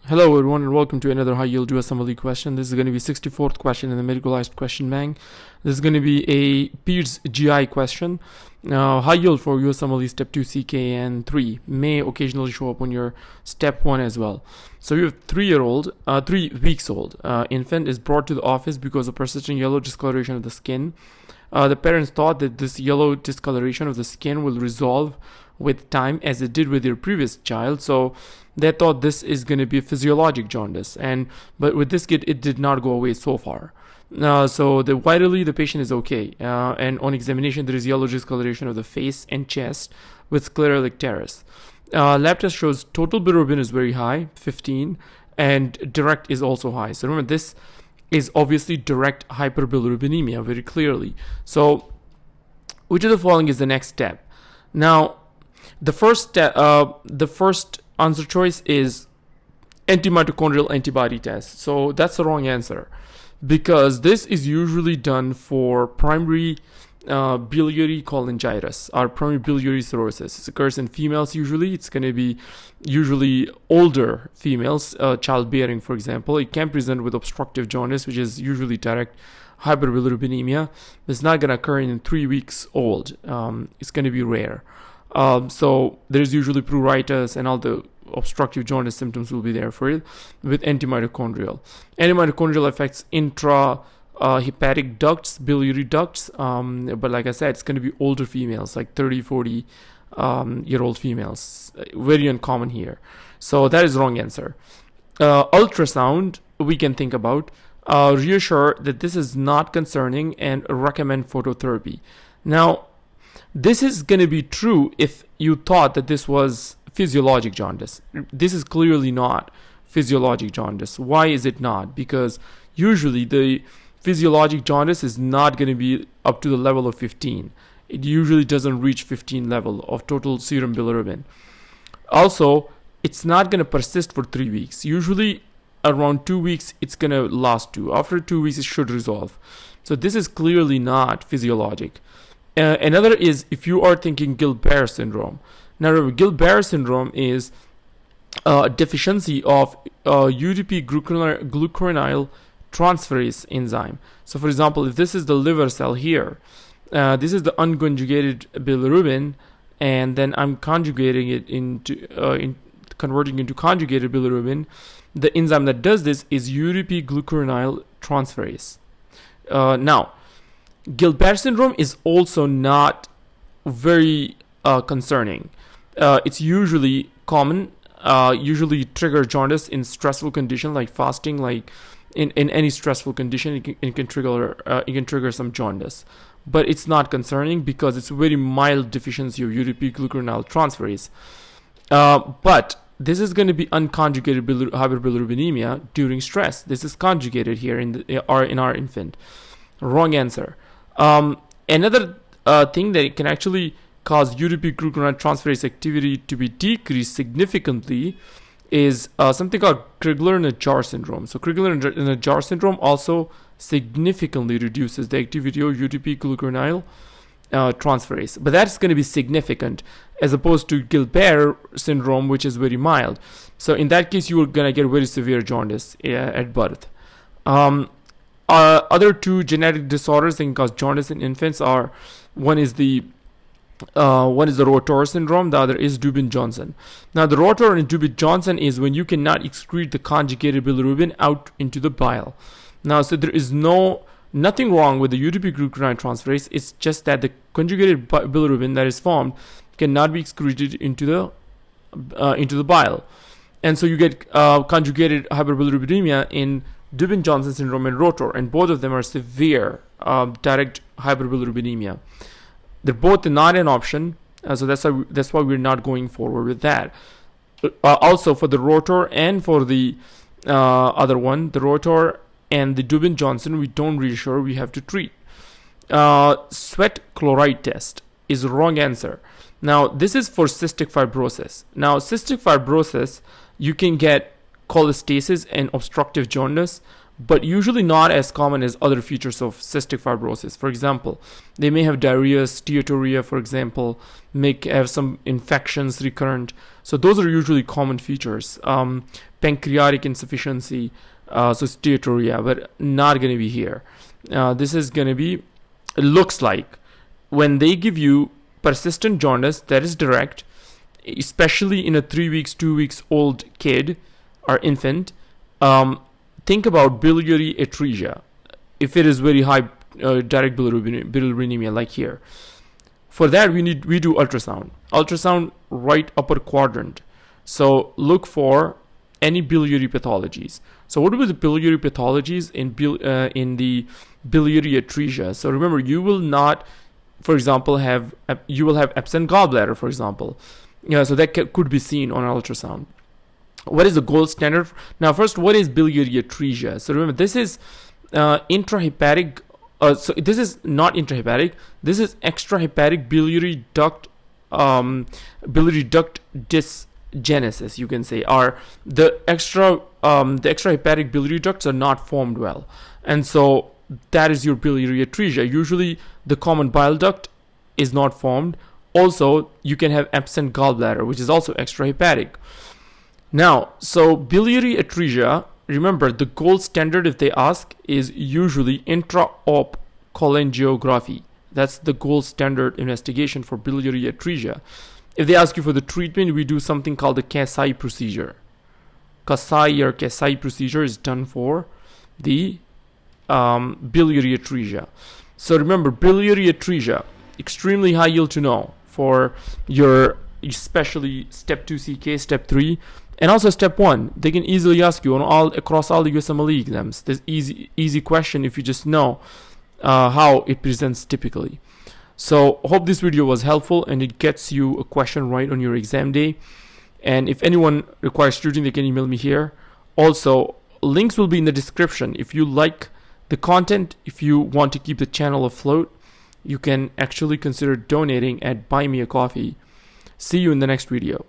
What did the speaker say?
Hello everyone and welcome to another high yield USMLE question. This is going to be 64th question in the medicalized question bank. This is going to be a PEADS GI question. Now, high yield for USMLE step 2 CK and 3 may occasionally show up on your step 1 as well. So you have 3 weeks old infant is brought to the office because of persistent yellow discoloration of the skin. The parents thought that this yellow discoloration of the skin will resolve with time as it did with your previous child, so they thought this is going to be a physiologic jaundice, but with this kid it did not go away so far. So vitally the patient is okay, and on examination there is yellow discoloration of the face and chest with sclerotic tears. Lab test shows total bilirubin is very high, 15, and direct is also high. So remember, this is obviously direct hyperbilirubinemia very clearly. So which of the following is the next step? Now the first answer choice is antimitochondrial antibody test. So that's the wrong answer, because this is usually done for primary biliary cholangitis or primary biliary cirrhosis. It occurs in females usually. It's going to be usually older females, childbearing for example. It can present with obstructive jaundice, which is usually direct hyperbilirubinemia. It's not going to occur in 3 weeks old. It's going to be rare. So there's usually pruritus and all the obstructive jaundice symptoms will be there for it with antimitochondrial. Antimitochondrial affects hepatic ducts, biliary ducts, but like I said, it's going to be older females, like 30-40 year old females. Very uncommon here. So that is the wrong answer. Ultrasound we can think about. Reassure that this is not concerning and recommend phototherapy. Now this is going to be true if you thought that this was physiologic jaundice. This is clearly not physiologic jaundice. Why is it not? Because usually the physiologic jaundice is not going to be up to the level of 15. It usually doesn't reach 15 level of total serum bilirubin. Also, it's not going to persist for 3 weeks. Usually around 2 weeks it's going to last to. After 2 weeks it should resolve. So this is clearly not physiologic. Another is if you are thinking Gilbert syndrome. Now remember, Gilbert syndrome is a deficiency of UDP glucuronide transferase enzyme. So for example, if this is the liver cell here, this is the unconjugated bilirubin, and then I'm conjugating it converting into conjugated bilirubin. The enzyme that does this is UDP glucuronide transferase. Now Gilbert syndrome is also not very concerning. It's usually common, usually trigger jaundice in stressful condition like fasting, like in any stressful condition it can trigger some jaundice. But it's not concerning because it's a very mild deficiency of UDP glucuronide transferase. But this is going to be unconjugated hyperbilirubinemia during stress. This is conjugated here in our infant. Wrong answer. Another thing that it can actually cause UDP glucuronide transferase activity to be decreased significantly is something called Crigler-Najjar syndrome. So Crigler-Najjar syndrome also significantly reduces the activity of UDP glucuronide transferase, but that's going to be significant as opposed to Gilbert syndrome, which is very mild. So in that case you are going to get very severe jaundice at birth. Other two genetic disorders that can cause jaundice in infants are one is the Rotor syndrome, the other is Dubin-Johnson. Now the Rotor and Dubin-Johnson is when you cannot excrete the conjugated bilirubin out into the bile. Now so there is nothing wrong with the UDP glucuronide transferase. It's just that the conjugated bilirubin that is formed cannot be excreted into the bile, and so you get conjugated hyperbilirubinemia in Dubin-Johnson syndrome and Rotor, and both of them are severe direct hyperbilirubinemia. They're both not an option, so that's why we're not going forward with that. Also for the Rotor and for the other one, the Rotor and the Dubin-Johnson, we don't reassure, we have to treat. Sweat chloride test is the wrong answer. Now this is for cystic fibrosis. Now cystic fibrosis, you can get cholestasis and obstructive jaundice, but usually not as common as other features of cystic fibrosis. For example, they may have diarrhea, steatorrhea, for example, may have some infections recurrent. So those are usually common features. Pancreatic insufficiency, so steatorrhea, but not going to be here. This is going to be, it looks like, when they give you persistent jaundice that is direct, especially in a 3 weeks, 2 weeks old kid or infant, think about biliary atresia. If it is very high direct bilirubinemia, like here, for that we do ultrasound right upper quadrant. So look for any biliary pathologies. So what are the biliary pathologies in the biliary atresia? So remember, you will not, for example, have absent gallbladder, for example. So that could be seen on ultrasound. What is the gold standard? Now, first, what is biliary atresia? So remember, this is intrahepatic. So this is not intrahepatic. This is extrahepatic biliary duct dysgenesis, you can say, or the extrahepatic biliary ducts are not formed well, and so that is your biliary atresia. Usually, the common bile duct is not formed. Also, you can have absent gallbladder, which is also extrahepatic. Now, so biliary atresia, remember, the gold standard, if they ask, is usually intra-op cholangiography. That's the gold standard investigation for biliary atresia. If they ask you for the treatment, we do something called the Kasai procedure. Kasai procedure is done for the biliary atresia. So remember, biliary atresia, extremely high yield to know for your, especially step 2 CK, step 3, and also step 1. They can easily ask you across all the USMLE exams. This easy question if you just know how it presents typically. So hope this video was helpful and it gets you a question right on your exam day. And if anyone requires tutoring, they can email me here. Also, links will be in the description. If you like the content, if you want to keep the channel afloat, you can actually consider donating at Buy Me a Coffee. See you in the next video.